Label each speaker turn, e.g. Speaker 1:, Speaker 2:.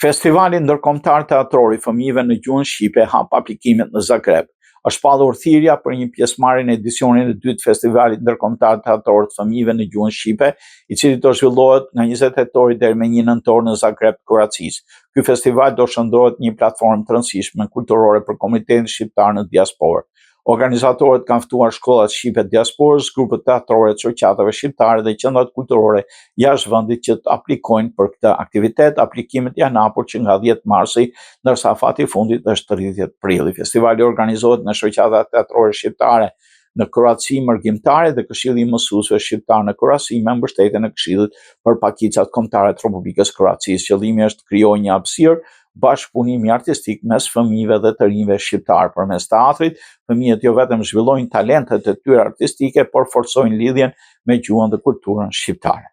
Speaker 1: Festivali ndërkombëtar teatror i fëmijëve në gjuhën shqipe hap aplikimet në Zagreb. Është pallur thirrja për një pjesëmarrje në edicionin e dytë të Festivalit ndërkombëtar teatror të fëmijëve në gjuhën shqipe, i cili do zhvillohet nga 20 tetor deri me 1 nëntor në Zagreb, Kroacisë. Ky festival do shndrohet një platformë të rëndësishme kulturore për komunitetin shqiptar në diasporë. Organizatorët kanë ftuar shkollat shqipe të diasporës, grupet teatrore të shoqatave shqiptare dhe qendrat kulturore jashtë vendit që të aplikojnë për këtë aktivitet. Aplikimet janë hapur që nga 10 marsi, ndërsa fati i fundit është 30 prilli. Festivali organizohet nga shoqata teatrore shqiptare në Kroaci Mërgjimtare dhe Këshilli i Mësuesve Shqiptar në Kroaci me mbështetjen e Këshillit për pakicat kombëtare të Republikës Kroacisë. Qëllimi është të krijojë një hapësirë bashkëpunimi artistik mes fëmijëve dhe të rinjve shqiptar. Përmes teatrit, fëmijët jo vetëm zhvillojnë talentet e tyre artistike, por forcojnë lidhjen me gjuhën dhe kulturën shqiptare.